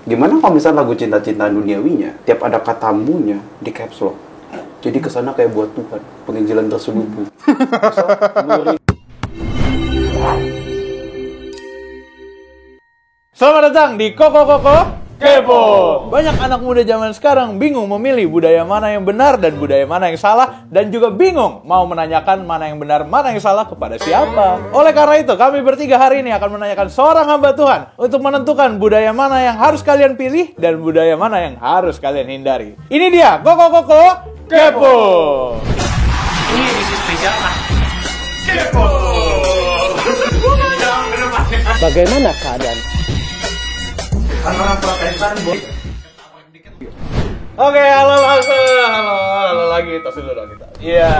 Gimana kalau misalnya lagu cinta-cinta duniawinya, tiap ada kata mu-nya di caps lock. Jadi kesana kayak buat Tuhan, penginjilan terselubung. Selamat datang di Koko Kepo. Banyak anak muda zaman sekarang bingung memilih budaya mana yang benar dan budaya mana yang salah, dan juga bingung mau menanyakan mana yang benar, mana yang salah kepada siapa. Oleh karena itu, kami bertiga hari ini akan menanyakan seorang hamba Tuhan untuk menentukan budaya mana yang harus kalian pilih dan budaya mana yang harus kalian hindari. Ini dia Koko Kepo. Ini edisi spesial lah. Kepo. Bagaimana keadaan? Orang Protestan, boy. Oke, halo lagi, tos dulu dong kita. Iya.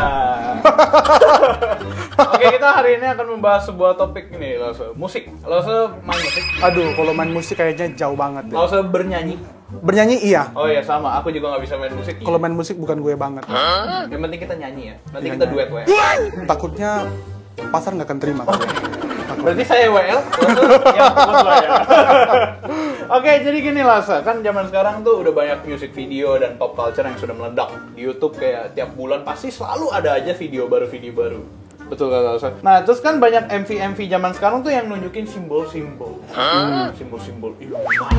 Oke, kita hari ini akan membahas sebuah topik ini, Lause. Musik. Lause main musik? Aduh, kalau main musik kayaknya jauh banget deh. Lause bernyanyi? Bernyanyi iya. Oh iya, sama. Aku juga nggak bisa main musik. Kalau main musik bukan gue banget. Yang penting kita nyanyi ya. Nanti Iya, kita nyanyi. duet WL. Takutnya pasar nggak akan terima. Berarti saya WL, Lause yang buat ya. Oke, jadi gini Lause, kan zaman sekarang tuh udah banyak music video dan pop culture yang sudah meledak di YouTube. Kayak tiap bulan pasti selalu ada aja video baru. Betul kan Lause? Nah, terus kan banyak MV zaman sekarang tuh yang nunjukin simbol-simbol. Simbol-simbol Illuminati.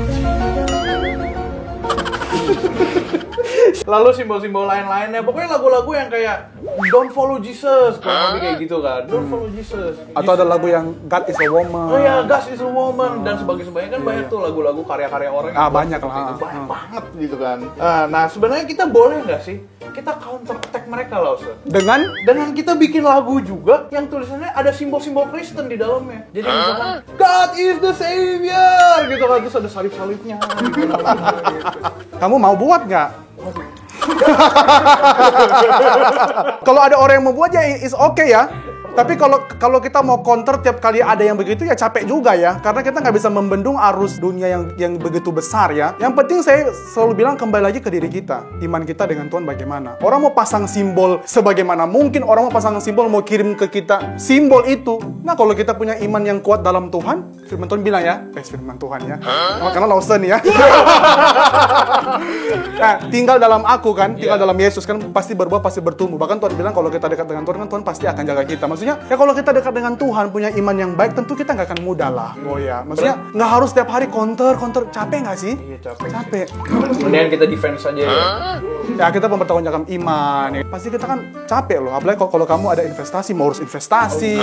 Lalu simbol-simbol lain-lainnya. Pokoknya lagu-lagu yang kayak Don't Follow Jesus, kurang lebih kayak gitu kan. Don't Follow Jesus. Atau ada lagu yang God is a Woman. Oh iya, God is a Woman dan sebagainya kan banyak tuh lagu-lagu karya-karya orang yang Banyak seperti lah. itu. Banyak banget gitu kan. Nah, sebenarnya kita boleh nggak sih kita counter attack mereka Lause? Dengan kita bikin lagu juga yang tulisannya ada simbol-simbol Kristen di dalamnya. Jadi misalkan God is the Savior gitu kan, terus ada salib-salibnya gitu. Kamu mau buat nggak? Kalau ada orang yang mau buat ya is okay ya. Tapi kalau kita mau counter tiap kali ada yang begitu ya capek juga ya. Karena kita nggak bisa membendung arus dunia yang begitu besar ya. Yang penting saya selalu bilang kembali lagi ke diri kita. Iman kita dengan Tuhan bagaimana. Orang mau pasang simbol sebagaimana mungkin. Orang mau pasang simbol, mau kirim ke kita simbol itu. Nah kalau kita punya iman yang kuat dalam Tuhan, firman Tuhan bilang ya. Firman Tuhan ya. Karena Lawson ya. Nah, tinggal dalam aku kan. Tinggal dalam Yesus kan pasti berbuah, pasti bertumbuh. Bahkan Tuhan bilang kalau kita dekat dengan Tuhan kan Tuhan pasti akan jaga kita. Maksudnya ya kalau kita dekat dengan Tuhan, punya iman yang baik, tentu kita nggak akan mudah lah. Oh ya, maksudnya nggak harus setiap hari counter, capek nggak sih? Iya, Capek. Mendingan kita defense aja ya. Ya kita mempertanggungjawabkan iman. Ya. Pasti kita kan capek loh. Apalagi kalau kamu ada investasi, mau urus investasi,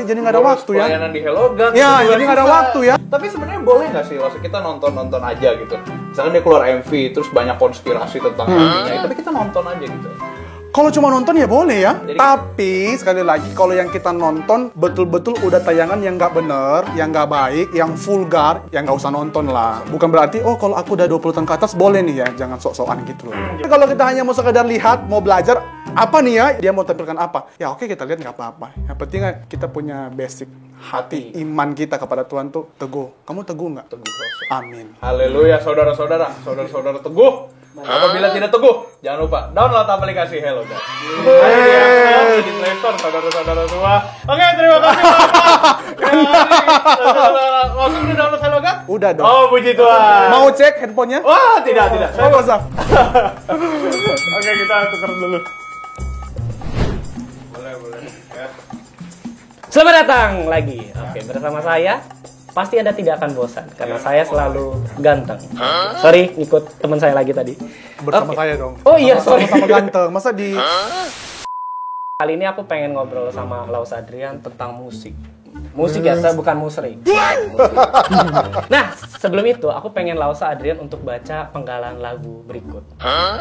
jadi nggak ada Ngurus waktu ya. pelayanan di HelloGuard. Ya, itu juga jadi nggak ada susah. waktu ya. Tapi sebenarnya boleh nggak sih, maksud kita nonton aja gitu. Misalkan dia keluar MV, terus banyak konspirasi tentang MV-nya, tapi kita nonton aja gitu. Kalau cuma nonton ya boleh ya. Jadi- Tapi sekali lagi kalau yang kita nonton betul-betul udah tayangan yang nggak bener, yang nggak baik, yang vulgar, ya nggak usah nonton lah. Bukan berarti oh kalau aku udah 20 tahun ke atas boleh nih ya, jangan sok-sokan gitu loh. Tapi kalau kita hanya mau sekedar lihat, mau belajar apa nih ya, dia mau tampilkan apa, ya oke kita lihat nggak apa-apa. Yang penting kita punya basic hati, iman kita kepada Tuhan tuh teguh. Kamu teguh nggak? Teguh Rasul. Amin. Haleluya saudara-saudara teguh. Apabila tidak teguh, jangan lupa download aplikasi HelloGuard. Di Play Store, saudara-saudara semua. Oke, terima kasih Bapak. Langsung udah download HelloGuard? Udah dong. Oh, puji Tuhan. Mau cek handphonenya? Wah, tidak. Oh, nggak usah. Oke, kita tukar dulu. Boleh. Ya. Selamat datang lagi. Oke, bersama saya. Pasti Anda tidak akan bosan karena saya selalu ganteng. Sorry, ikut teman saya lagi tadi. Bersama Oke. saya dong. Oh iya, sorry. Sama ganteng. Masa di Kali ini aku pengen ngobrol sama Laus Adrian tentang musik. Musik ya, bukan musrik. Nah, sebelum itu aku pengen Lausa Adrian untuk baca penggalan lagu berikut.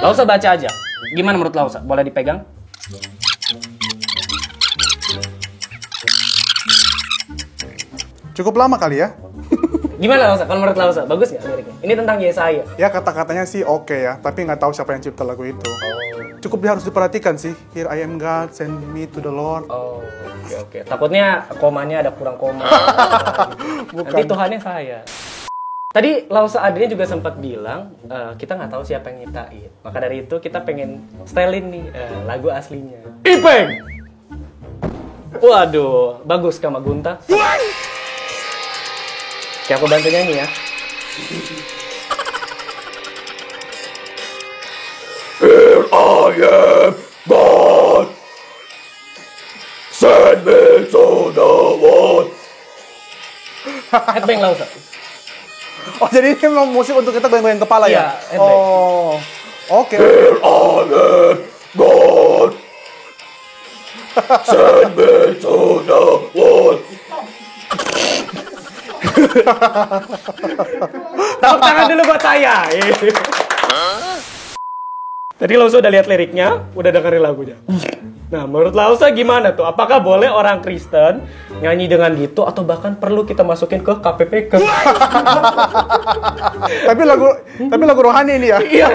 Lausa baca aja. Gimana menurut Lausa? Boleh dipegang? cukup lama kali ya. Gimana Lausa? Kalau menurut Lausa, bagus nggak liriknya? Ini tentang Yesaya. Ya kata-katanya sih oke ya, tapi nggak tahu siapa yang cipta lagu itu. Cukup harus diperhatikan sih. Here I am God, send me to the Lord. Oh, oke. Takutnya komanya ada kurang koma. Bukan. Nanti Tuhannya saya. Tadi Lausa Adrian juga sempat bilang kita nggak tahu siapa yang nyiptain. Maka dari itu kita pengen stylein nih lagu aslinya. Ipeng! Waduh, bagus Kama Gunta. Oke, aku bantu nyanyi ya. am God. Send me to the world. Headbang Lausa. Oh, jadi ini memang musik untuk kita goyang-goyang kepala Iya, ya? headbang. Oh, oke. Here I am God. Send me to the world. Tepuk tangan dulu buat saya. Tadi Lausa udah lihat liriknya, udah dengerin lagunya. Nah, menurut Lausa gimana tuh? Apakah boleh orang Kristen nyanyi dengan gitu atau bahkan perlu kita masukin ke KPPK? Tapi lagu rohani ini ya. Iya.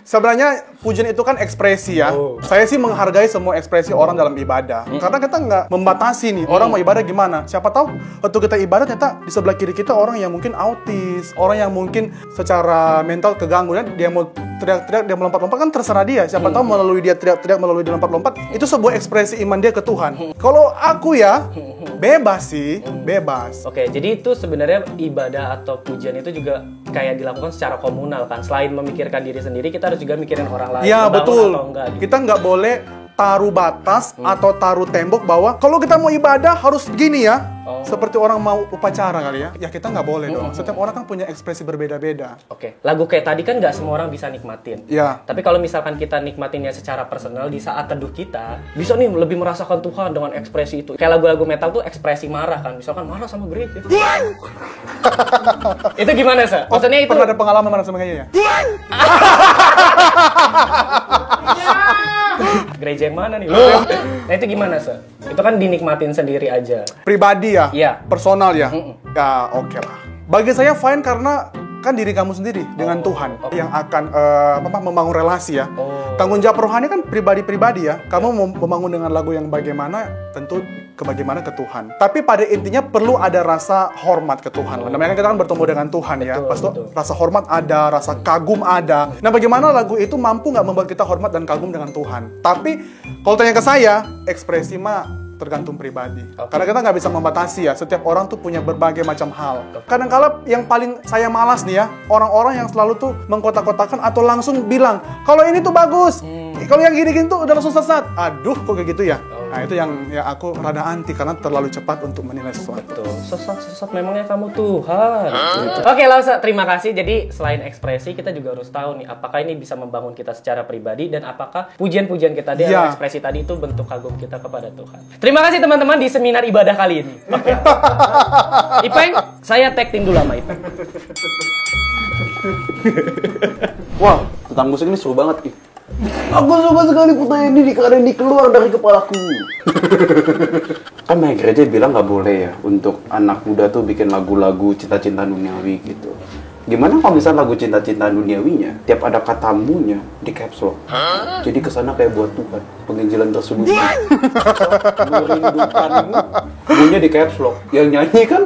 Sebenarnya pujian itu kan ekspresi ya. Oh. Saya sih menghargai semua ekspresi orang dalam ibadah. Karena kita nggak membatasi nih orang mau ibadah gimana. Siapa tahu waktu kita ibadah ternyata di sebelah kiri kita orang yang mungkin autis, orang yang mungkin secara mental keganggu, dia mau teriak-teriak, dia melompat-lompat, kan terserah dia. Siapa tahu melalui dia teriak-teriak, melalui dia lompat-lompat, itu sebuah ekspresi iman dia ke Tuhan. Kalau aku ya bebas sih, bebas. Oke, jadi itu sebenarnya ibadah atau pujian itu juga kayak dilakukan secara komunal kan. Selain memikirkan diri sendiri, kita harus juga mikirin orang lain. Iya Membangun betul. atau enggak, gitu. Kita nggak boleh taruh batas atau taruh tembok bahwa kalau kita mau ibadah harus begini ya. Oh. Seperti orang mau upacara kali ya. Ya kita nggak boleh dong. Setiap orang kan punya ekspresi berbeda-beda. Oke, lagu kayak tadi kan nggak semua orang bisa nikmatin. Ya. Tapi kalau misalkan kita nikmatinnya secara personal di saat teduh kita, bisa nih lebih merasakan Tuhan dengan ekspresi itu. Kayak lagu-lagu metal tuh ekspresi marah kan, misalkan marah sama gereja. Itu gimana sih? Maksudnya itu Pernah ada pengalaman mana sama kayaknya ya? gereja yang mana nih? Nah itu gimana sih? Itu kan dinikmatin sendiri aja. Pribadi ya? Iya. Personal ya? Ya oke lah. Bagi saya fine karena kan diri kamu sendiri dengan Tuhan yang akan membangun relasi ya. Tanggung jawab rohani kan pribadi-pribadi ya. Kamu mau membangun dengan lagu yang bagaimana, tentu bagaimana ke Tuhan. Tapi pada intinya perlu ada rasa hormat ke Tuhan. Namanya kan kita kan bertemu dengan Tuhan ya. Betul, Pasti betul. rasa hormat ada, rasa kagum ada. Nah bagaimana lagu itu mampu nggak membuat kita hormat dan kagum dengan Tuhan. Tapi kalau tanya ke saya, ekspresi mah tergantung pribadi. Karena kita nggak bisa membatasi ya. Setiap orang tuh punya berbagai macam hal. Kadang-kala yang paling saya malas nih ya, orang-orang yang selalu tuh mengkotak-kotakan atau langsung bilang, kalau ini tuh bagus, kalau yang gini-gini tuh udah langsung sesat. Aduh, kok kayak gitu ya? Nah itu yang ya aku rada anti karena terlalu cepat untuk menilai sesuatu. Tuh, sesat memangnya kamu Tuhan. Oke, Lausa, terima kasih. Jadi selain ekspresi, kita juga harus tahu nih, apakah ini bisa membangun kita secara pribadi dan apakah pujian-pujian kita di Iya. ekspresi tadi itu bentuk kagum kita kepada Tuhan. Terima kasih teman-teman di seminar ibadah kali ini. Oke. Ipeng, saya tag team dulu sama Ipeng. Wah, tentang musik ini seru banget. Aku suka sekali pertanyaan ini karena ini keluar dari kepalaku. Kan main gereja bilang nggak boleh ya untuk anak muda tuh bikin lagu-lagu cinta-cinta duniawi gitu. Gimana kalau misalnya lagu cinta-cinta duniawinya tiap ada kata munya di caps lock? Jadi kesana kayak buat Tuhan, penginjilan tersebut. Merindukanmu, munya di caps lock. Yang nyanyi kan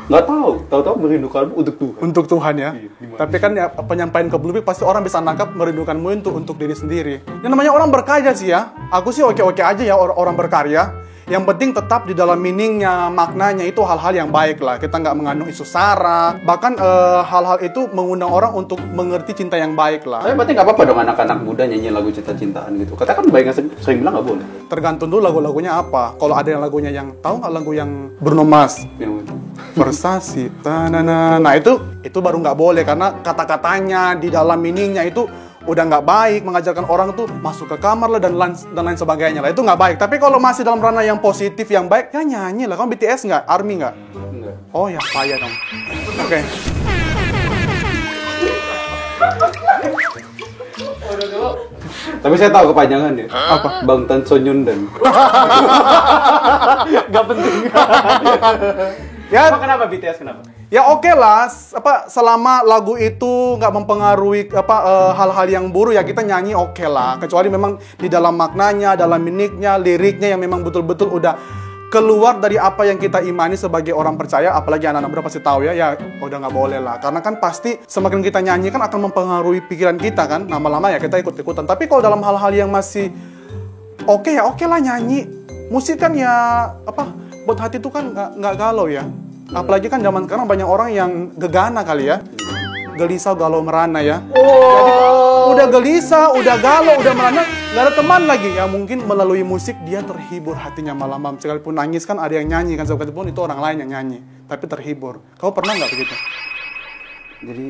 nggak tahu merindukanmu untuk Tuhan. Untuk Tuhan ya. Tapi kan ya, penyampaian ke publik pasti orang bisa nangkap merindukanmu untuk diri sendiri. Yang namanya orang berkarya sih ya. Aku sih oke-oke aja ya orang berkarya. Yang penting tetap di dalam meaningnya, maknanya itu hal-hal yang baik lah. Kita nggak mengandung isu sara. Bahkan hal-hal itu mengundang orang untuk mengerti cinta yang baik lah. Tapi berarti nggak apa-apa dong anak-anak muda nyanyi lagu cinta-cintaan gitu. Katanya kan banyak yang sering bilang nggak boleh. Tergantung dulu lagu-lagunya apa. Kalau ada yang lagunya yang tahu nggak lagu yang Bruno Mars, Yang Versace, tanana. Nah itu baru nggak boleh karena kata-katanya di dalam meaningnya itu udah nggak baik, mengajarkan orang tuh masuk ke kamar lah dan lain sebagainya lah. Itu nggak baik. Tapi kalau masih dalam ranah yang positif, yang baik, ya nyanyi lah. Kamu BTS nggak? ARMY nggak? enggak. Oh ya, payah dong. Oke. Tapi saya tahu kepanjangannya. Apa? Bang Tan Sonyundan. Gak penting. Ya, Kenapa BTS kenapa? ya oke lah. Selama lagu itu nggak mempengaruhi hal-hal yang buruk ya kita nyanyi oke lah. Kecuali memang di dalam maknanya, dalam meaningnya, liriknya yang memang betul-betul udah keluar dari apa yang kita imani sebagai orang percaya, apalagi anak-anak muda pasti tahu ya udah nggak boleh lah. Karena kan pasti semakin kita nyanyi kan akan mempengaruhi pikiran kita kan, lama-lama ya kita ikut-ikutan. Tapi kalau dalam hal-hal yang masih oke ya oke lah nyanyi. Musik kan ya buat hati itu kan nggak galau ya. Apalagi kan zaman sekarang banyak orang yang gegana kali ya, gelisah galau merana ya. udah gelisah, udah galau, udah merana, nggak ada teman lagi. Ya mungkin melalui musik dia terhibur hatinya malam-malam. Sekalipun nangis kan ada yang nyanyi kan, sekalipun itu orang lain yang nyanyi, tapi terhibur. Kau pernah nggak begitu? Jadi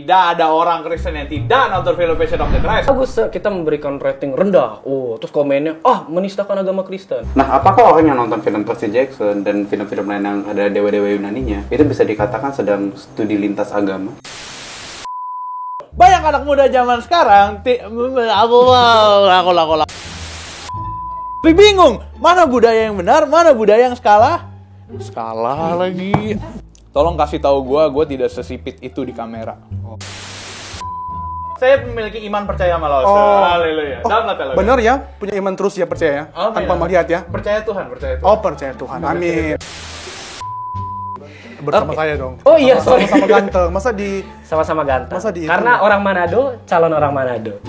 Tidak ada orang Kristen yang tidak nonton film Passion of the Christ. Bagus, kita memberikan rating rendah. Oh, terus komennya, menistakan agama Kristen. Nah, apakah orang yang nonton film Percy Jackson dan film-film lain yang ada dewa-dewa Yunaninya itu bisa dikatakan sedang studi lintas agama? Banyak anak muda zaman sekarang tapi bingung, mana budaya yang benar, mana budaya yang skala lagi. Tolong kasih tahu gue tidak sesipit itu di kamera. Saya memiliki iman percaya sama Allah. Haleluya. Bener ya, punya iman terus ya, percaya ya, tanpa melihat ya. Percaya Tuhan. Oh, percaya Tuhan, amin. Bersama saya dong. Oh iya, sorry. Sama-sama ganteng, Sama-sama ganteng. Masa di itu? Karena orang Manado, calon orang Manado.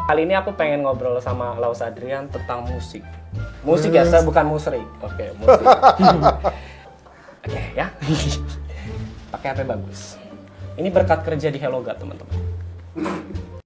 Kali ini aku pengen ngobrol sama Laus Adrian tentang musik. Musik ya, bukan musrik. Oke, musik. Oke, ya. Pakai HP bagus. Ini berkat kerja di Helloga, teman-teman.